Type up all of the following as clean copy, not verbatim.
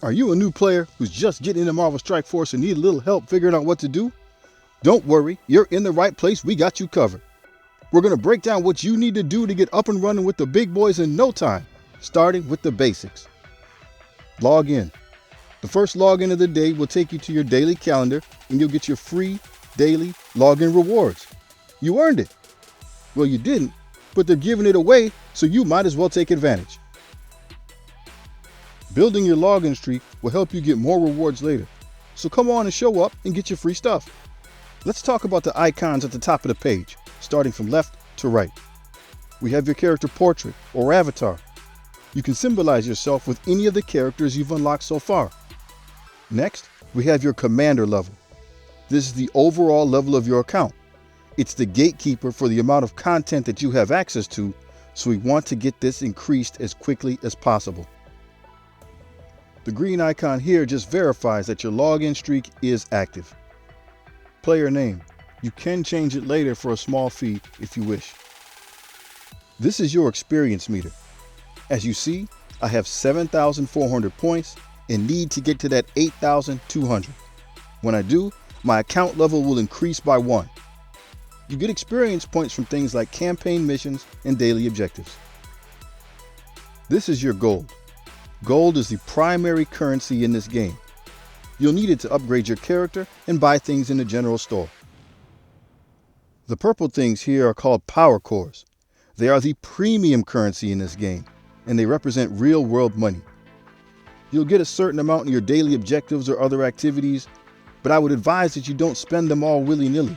Are you a new player who's just getting into Marvel Strike Force and need a little help figuring out what to do? Don't worry, you're in the right place, we got you covered. We're going to break down what you need to do to get up and running with the big boys in no time, starting with the basics. Log in. The first login of the day will take you to your daily calendar and you'll get your free daily login rewards. You earned it. Well, you didn't, but they're giving it away, so you might as well take advantage. Building your login streak will help you get more rewards later, so come on and show up and get your free stuff. Let's talk about the icons at the top of the page, starting from left to right. We have your character portrait or avatar. You can symbolize yourself with any of the characters you've unlocked so far. Next, we have your commander level. This is the overall level of your account. It's the gatekeeper for the amount of content that you have access to, so we want to get this increased as quickly as possible. The green icon here just verifies that your login streak is active. Player name. You can change it later for a small fee if you wish. This is your experience meter. As you see, I have 7,400 points and need to get to that 8,200. When I do, my account level will increase by 1. You get experience points from things like campaign missions and daily objectives. This is your gold. Gold is the primary currency in this game. You'll need it to upgrade your character and buy things in the general store. The purple things here are called power cores. They are the premium currency in this game, and they represent real-world money. You'll get a certain amount in your daily objectives or other activities, but I would advise that you don't spend them all willy-nilly.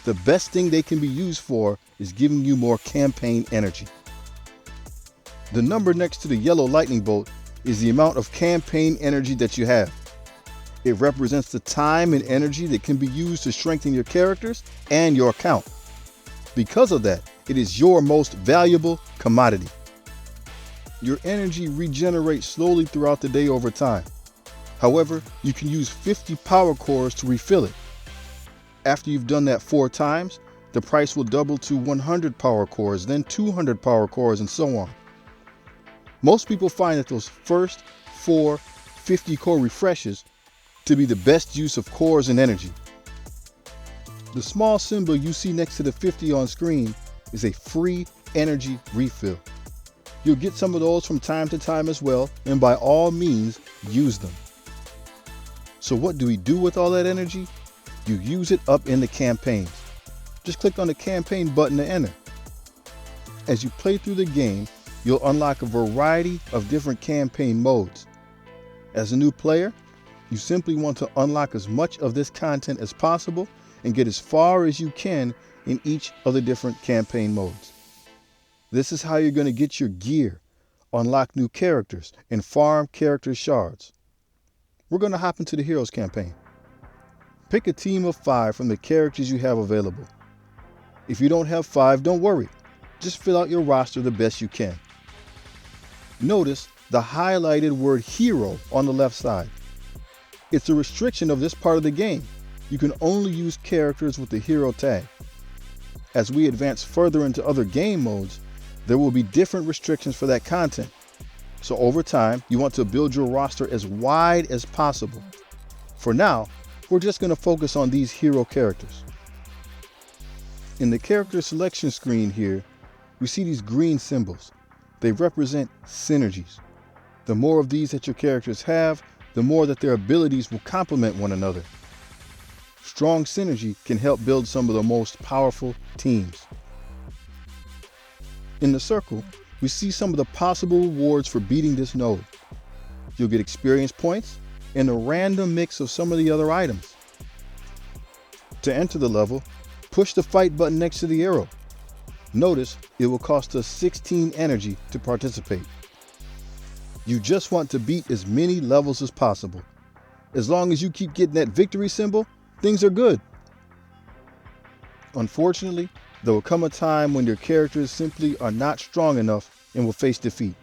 The best thing they can be used for is giving you more campaign energy. The number next to the yellow lightning bolt is the amount of campaign energy that you have. It represents the time and energy that can be used to strengthen your characters and your account. Because of that, it is your most valuable commodity. Your energy regenerates slowly throughout the day over time. However, you can use 50 power cores to refill it. After you've done that 4 times, the price will double to 100 power cores, then 200 power cores, and so on. Most people find that those first 4 50 core refreshes to be the best use of cores and energy. The small symbol you see next to the 50 on screen is a free energy refill. You'll get some of those from time to time as well, and by all means, use them. So what do we do with all that energy? You use it up in the campaigns. Just click on the campaign button to enter. As you play through the game, you'll unlock a variety of different campaign modes. As a new player, you simply want to unlock as much of this content as possible and get as far as you can in each of the different campaign modes. This is how you're going to get your gear, unlock new characters, and farm character shards. We're going to hop into the Heroes campaign. Pick a team of 5 from the characters you have available. If you don't have 5, don't worry. Just fill out your roster the best you can. Notice the highlighted word hero on the left side. It's a restriction of this part of the game. You can only use characters with the hero tag. As we advance further into other game modes, there will be different restrictions for that content. So over time, you want to build your roster as wide as possible. For now, we're just going to focus on these hero characters. In the character selection screen here, we see these green symbols. They represent synergies. The more of these that your characters have, the more that their abilities will complement one another. Strong synergy can help build some of the most powerful teams. In the circle, we see some of the possible rewards for beating this node. You'll get experience points and a random mix of some of the other items. To enter the level, push the fight button next to the arrow. Notice it will cost us 16 energy to participate. You just want to beat as many levels as possible. As long as you keep getting that victory symbol, things are good. Unfortunately, there will come a time when your characters simply are not strong enough and will face defeat.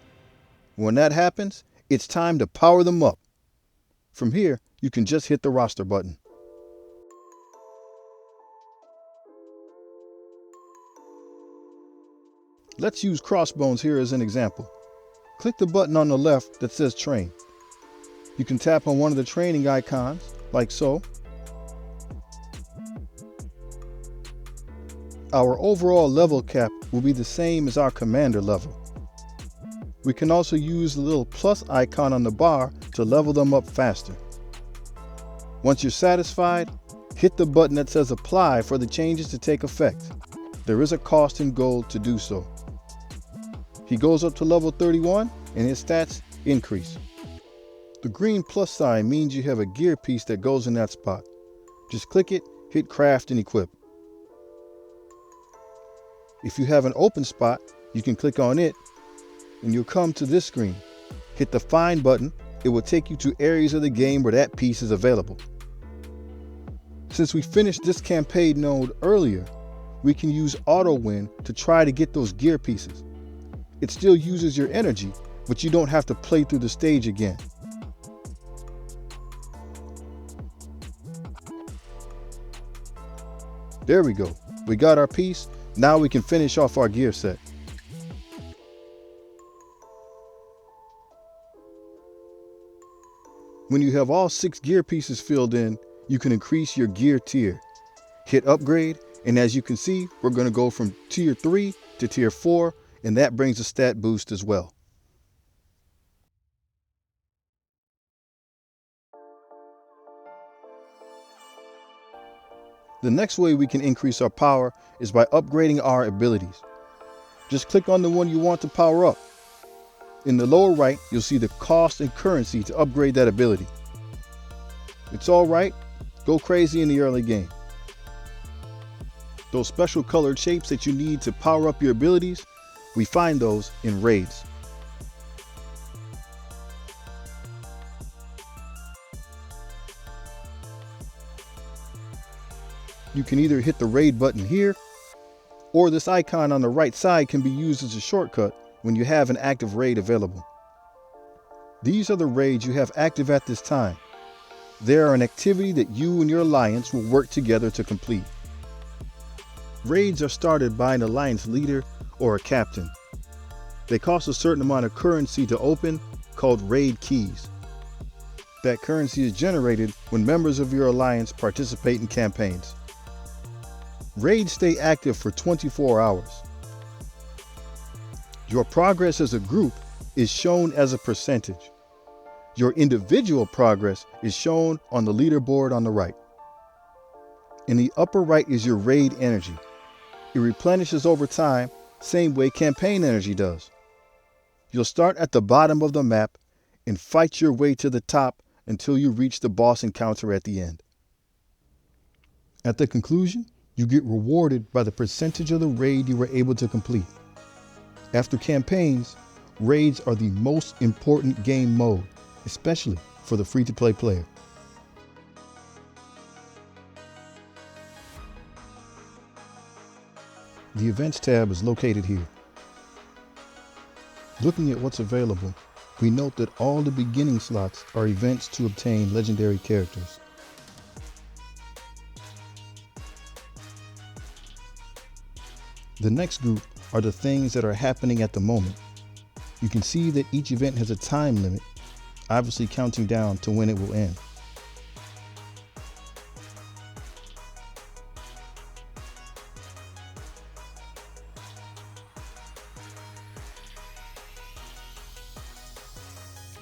When that happens, it's time to power them up. From here, you can just hit the roster button. Let's use Crossbones here as an example. Click the button on the left that says Train. You can tap on one of the training icons, like so. Our overall level cap will be the same as our commander level. We can also use the little plus icon on the bar to level them up faster. Once you're satisfied, hit the button that says apply for the changes to take effect. There is a cost in gold to do so. He goes up to level 31 and his stats increase. The green plus sign means you have a gear piece that goes in that spot. Just click it, hit craft and equip. If you have an open spot, you can click on it and you'll come to this screen. Hit the find button. It will take you to areas of the game where that piece is available. Since we finished this campaign node earlier, we can use auto win to try to get those gear pieces. It still uses your energy, but you don't have to play through the stage again. There we go. We got our piece. Now we can finish off our gear set. When you have all 6 gear pieces filled in, you can increase your gear tier. Hit upgrade, and as you can see, we're going to go from tier 3 to tier 4, and that brings a stat boost as well. The next way we can increase our power is by upgrading our abilities. Just click on the one you want to power up. In the lower right, you'll see the cost and currency to upgrade that ability. It's all right, go crazy in the early game. Those special colored shapes that you need to power up your abilities, we find those in raids. You can either hit the raid button here, or this icon on the right side can be used as a shortcut when you have an active raid available. These are the raids you have active at this time. They are an activity that you and your alliance will work together to complete. Raids are started by an alliance leader or a captain. They cost a certain amount of currency to open, called raid keys. That currency is generated when members of your alliance participate in campaigns. Raids stay active for 24 hours. Your progress as a group is shown as a percentage. Your individual progress is shown on the leaderboard on the right. In the upper right is your raid energy. It replenishes over time, same way campaign energy does. You'll start at the bottom of the map and fight your way to the top until you reach the boss encounter at the end. At the conclusion, you get rewarded by the percentage of the raid you were able to complete. After campaigns, raids are the most important game mode, especially for the free-to-play player. The Events tab is located here. Looking at what's available, we note that all the beginning slots are events to obtain legendary characters. The next group are the things that are happening at the moment. You can see that each event has a time limit, obviously counting down to when it will end.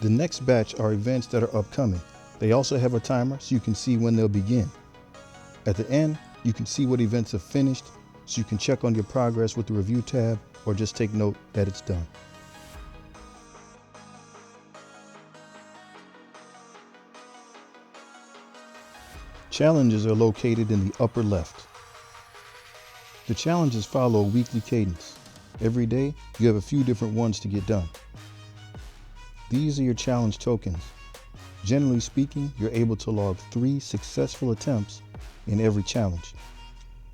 The next batch are events that are upcoming. They also have a timer so you can see when they'll begin. At the end, you can see what events have finished, so you can check on your progress with the review tab or just take note that it's done. Challenges are located in the upper left. The challenges follow a weekly cadence. Every day, you have a few different ones to get done. These are your challenge tokens. Generally speaking, you're able to log 3 successful attempts in every challenge.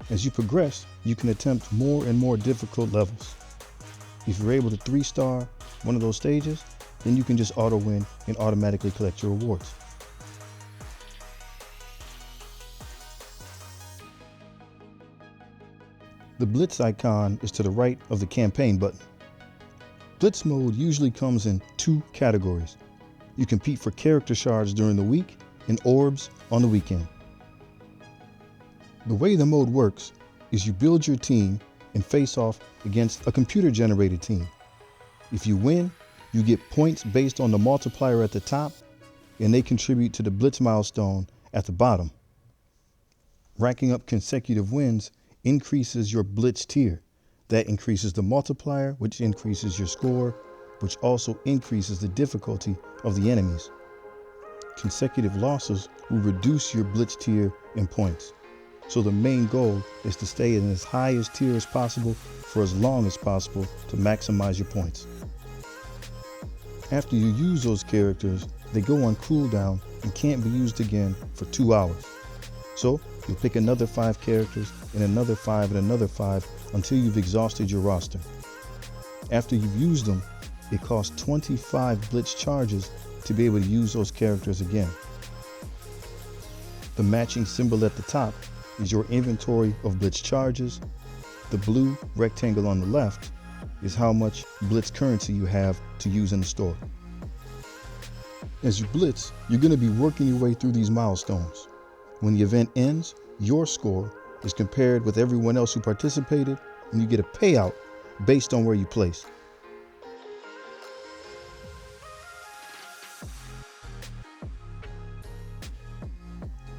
As you progress, you can attempt more and more difficult levels. If you're able to 3-star one of those stages, then you can just auto win and automatically collect your rewards. The Blitz icon is to the right of the campaign button. Blitz mode usually comes in 2 categories. You compete for character shards during the week and orbs on the weekend. The way the mode works is you build your team and face off against a computer-generated team. If you win, you get points based on the multiplier at the top, and they contribute to the Blitz milestone at the bottom. Racking up consecutive wins increases your Blitz tier. That increases the multiplier, which increases your score, which also increases the difficulty of the enemies. Consecutive losses will reduce your Blitz tier in points. So the main goal is to stay in as high as tier as possible for as long as possible to maximize your points. After you use those characters, they go on cooldown and can't be used again for 2 hours. So you'll pick another 5 characters and another 5 and another 5 until you've exhausted your roster. After you've used them, it costs 25 Blitz charges to be able to use those characters again. The matching symbol at the top is your inventory of Blitz charges. The blue rectangle on the left is how much Blitz currency you have to use in the store. As you Blitz, you're going to be working your way through these milestones. When the event ends, your score is compared with everyone else who participated, and you get a payout based on where you place.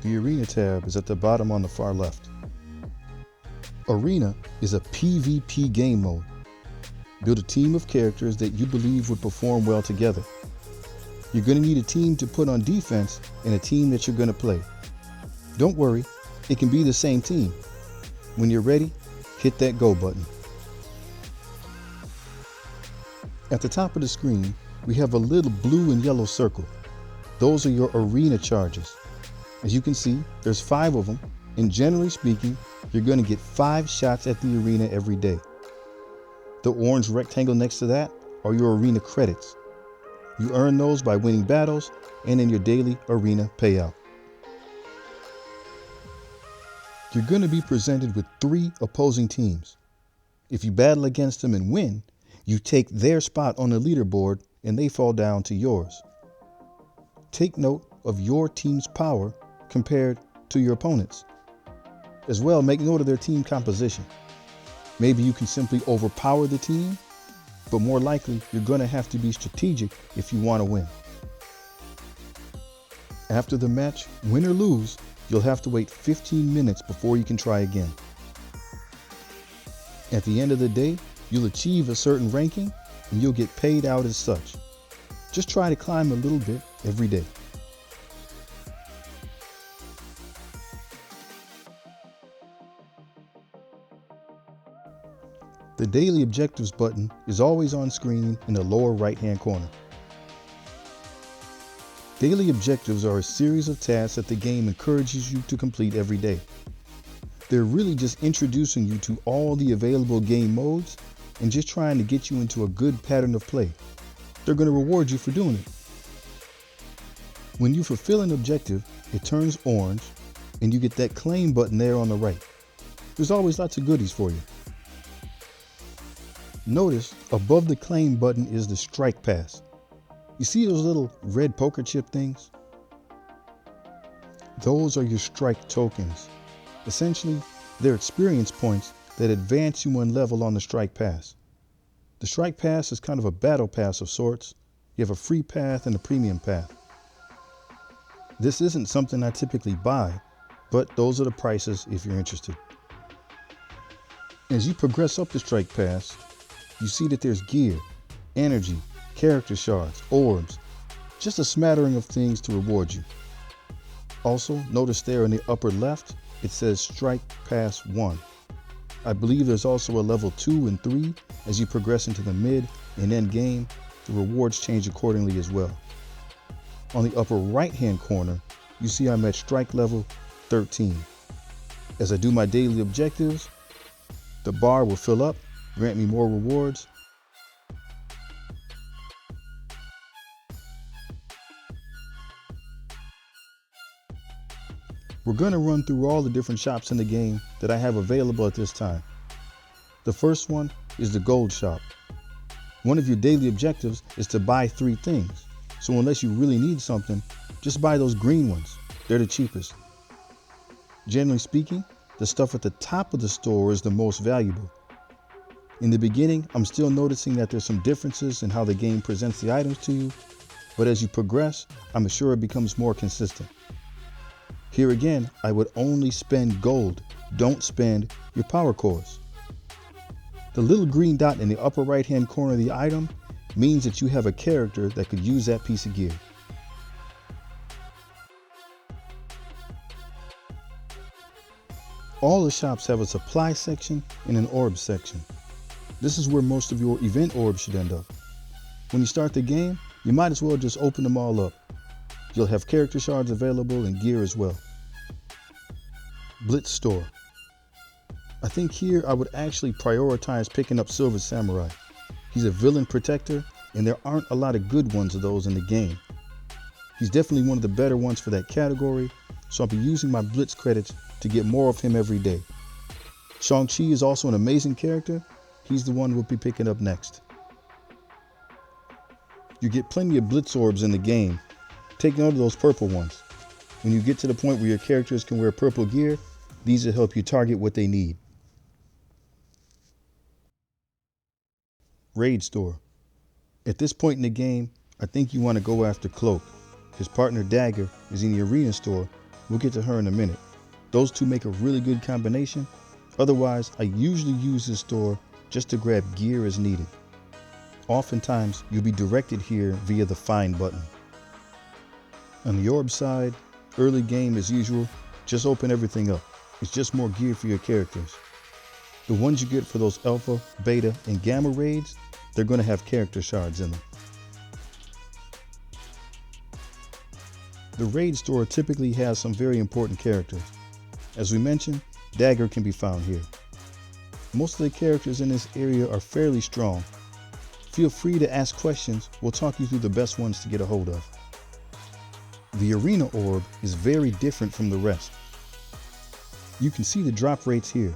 The Arena tab is at the bottom on the far left. Arena is a PvP game mode. Build a team of characters that you believe would perform well together. You're going to need a team to put on defense and a team that you're going to play. Don't worry, it can be the same team. When you're ready, hit that go button. At the top of the screen, we have a little blue and yellow circle. Those are your arena charges. As you can see, there's 5 of them, and generally speaking, you're going to get 5 shots at the arena every day. The orange rectangle next to that are your arena credits. You earn those by winning battles and in your daily arena payout. You're going to be presented with 3 opposing teams. If you battle against them and win, you take their spot on the leaderboard and they fall down to yours. Take note of your team's power compared to your opponents. As well, make note of their team composition. Maybe you can simply overpower the team, but more likely you're going to have to be strategic if you want to win. After the match, win or lose, you'll have to wait 15 minutes before you can try again. At the end of the day, you'll achieve a certain ranking and you'll get paid out as such. Just try to climb a little bit every day. The Daily Objectives button is always on screen in the lower right-hand corner. Daily Objectives are a series of tasks that the game encourages you to complete every day. They're really just introducing you to all the available game modes and just trying to get you into a good pattern of play. They're going to reward you for doing it. When you fulfill an objective, it turns orange and you get that claim button there on the right. There's always lots of goodies for you. Notice above the claim button is the strike pass. You see those little red poker chip things? Those are your strike tokens. Essentially, they're experience points that advance you one level on the strike pass. The strike pass is kind of a battle pass of sorts. You have a free path and a premium path. This isn't something I typically buy, but those are the prices if you're interested. As you progress up the strike pass, you see that there's gear, energy, character shards, orbs, just a smattering of things to reward you. Also, notice there in the upper left, it says Strike Pass 1. I believe there's also a level 2 and 3. As you progress into the mid and end game, the rewards change accordingly as well. On the upper right-hand corner, you see I'm at strike level 13. As I do my daily objectives, the bar will fill up, grant me more rewards. We're going to run through all the different shops in the game that I have available at this time. The first one is the gold shop. One of your daily objectives is to buy 3 things. So unless you really need something, just buy those green ones. They're the cheapest. Generally speaking, the stuff at the top of the store is the most valuable. In the beginning, I'm still noticing that there's some differences in how the game presents the items to you, but as you progress, I'm sure it becomes more consistent. Here again, I would only spend gold. Don't spend your power cores. The little green dot in the upper right-hand corner of the item means that you have a character that could use that piece of gear. All the shops have a supply section and an orb section. This is where most of your event orbs should end up. When you start the game, you might as well just open them all up. You'll have character shards available and gear as well. Blitz store. I think here I would actually prioritize picking up Silver Samurai. He's a villain protector, and there aren't a lot of good ones of those in the game. He's definitely one of the better ones for that category, so I'll be using my Blitz credits to get more of him every day. Shang-Chi is also an amazing character. He's the one we'll be picking up next. You get plenty of Blitz orbs in the game. Take note of those purple ones. When you get to the point where your characters can wear purple gear, these will help you target what they need. Raid store. At this point in the game, I think you want to go after Cloak. His partner Dagger is in the arena store. We'll get to her in a minute. Those two make a really good combination. Otherwise, I usually use this store just to grab gear as needed. Oftentimes, you'll be directed here via the Find button. On the orb side, early game as usual, just open everything up. It's just more gear for your characters. The ones you get for those Alpha, Beta, and Gamma raids, they're going to have character shards in them. The raid store typically has some very important characters. As we mentioned, Dagger can be found here. Most of the characters in this area are fairly strong. Feel free to ask questions. We'll talk you through the best ones to get a hold of. The arena orb is very different from the rest. You can see the drop rates here.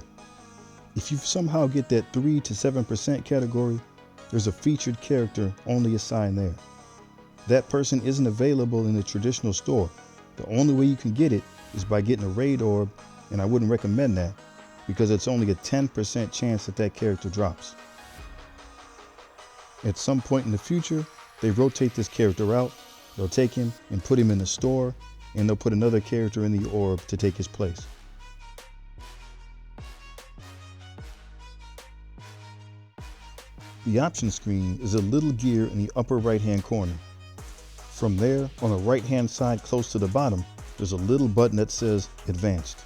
If you somehow get that 3 to 7% category, there's a featured character only assigned there. That person isn't available in the traditional store. The only way you can get it is by getting a raid orb, and I wouldn't recommend that because it's only a 10% chance that that character drops. At some point in the future, they rotate this character out. They'll take him and put him in the store, and they'll put another character in the orb to take his place. The option screen is a little gear in the upper right-hand corner. From there, on the right-hand side close to the bottom, there's a little button that says Advanced.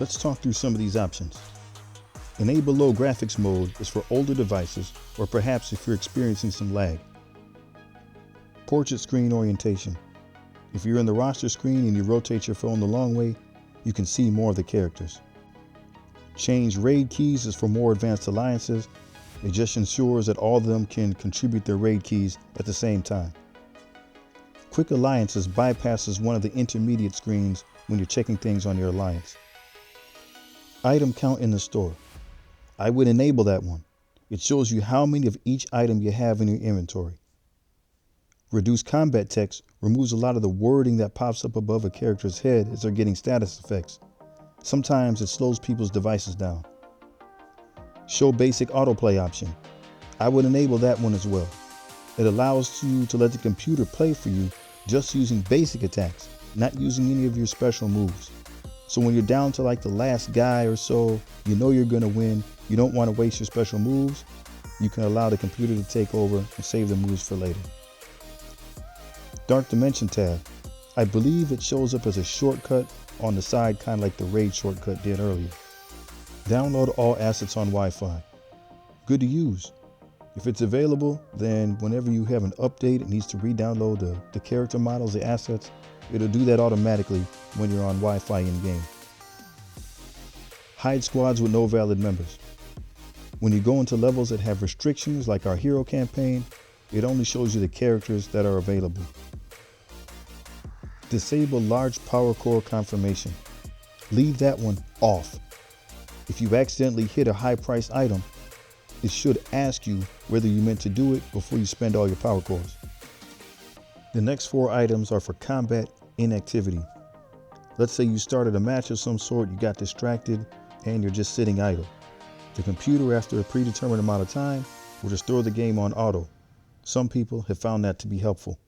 Let's talk through some of these options. Enable low graphics mode is for older devices, or perhaps if you're experiencing some lag. Portrait screen orientation. If you're in the roster screen and you rotate your phone the long way, you can see more of the characters. Change raid keys is for more advanced alliances. It just ensures that all of them can contribute their raid keys at the same time. Quick Alliances bypasses one of the intermediate screens when you're checking things on your alliance. Item count in the store. I would enable that one. It shows you how many of each item you have in your inventory. Reduce combat text removes a lot of the wording that pops up above a character's head as they're getting status effects. Sometimes it slows people's devices down. Show basic autoplay option. I would enable that one as well. It allows you to let the computer play for you just using basic attacks, not using any of your special moves. So when you're down to like the last guy or so, you know you're going to win, you don't want to waste your special moves, you can allow the computer to take over and save the moves for later. Dark Dimension tab. I believe it shows up as a shortcut on the side, kind of like the raid shortcut did earlier. Download all assets on Wi-Fi. Good to use. If it's available, then whenever you have an update, it needs to re-download the character models, the assets, it'll do that automatically when you're on Wi-Fi in-game. Hide squads with no valid members. When you go into levels that have restrictions like our hero campaign, it only shows you the characters that are available. Disable large power core confirmation. Leave that one off. If you accidentally hit a high-priced item, it should ask you whether you meant to do it before you spend all your power cores. The next 4 items are for combat inactivity. Let's say you started a match of some sort, you got distracted, and you're just sitting idle. The computer, after a predetermined amount of time, will just throw the game on auto. Some people have found that to be helpful.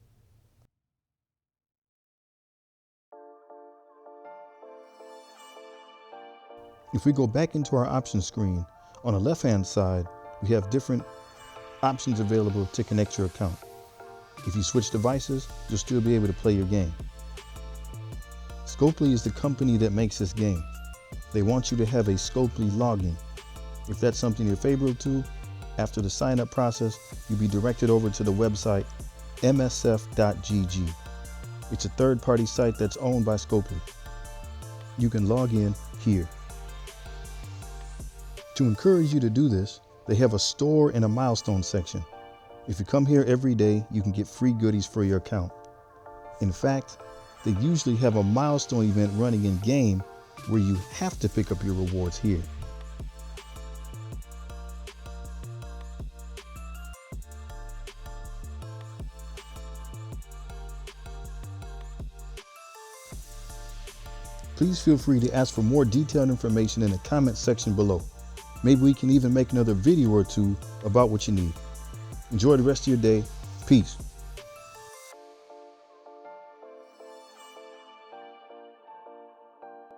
If we go back into our options screen, on the left-hand side, we have different options available to connect your account. If you switch devices, you'll still be able to play your game. Scopley is the company that makes this game. They want you to have a Scopley login. If that's something you're favorable to, after the sign-up process, you'll be directed over to the website msf.gg. It's a third-party site that's owned by Scopley. You can log in here. To encourage you to do this, they have a store and a milestone section. If you come here every day, you can get free goodies for your account. In fact, they usually have a milestone event running in game where you have to pick up your rewards here. Please feel free to ask for more detailed information in the comment section below. Maybe we can even make another video or two about what you need. Enjoy the rest of your day. Peace.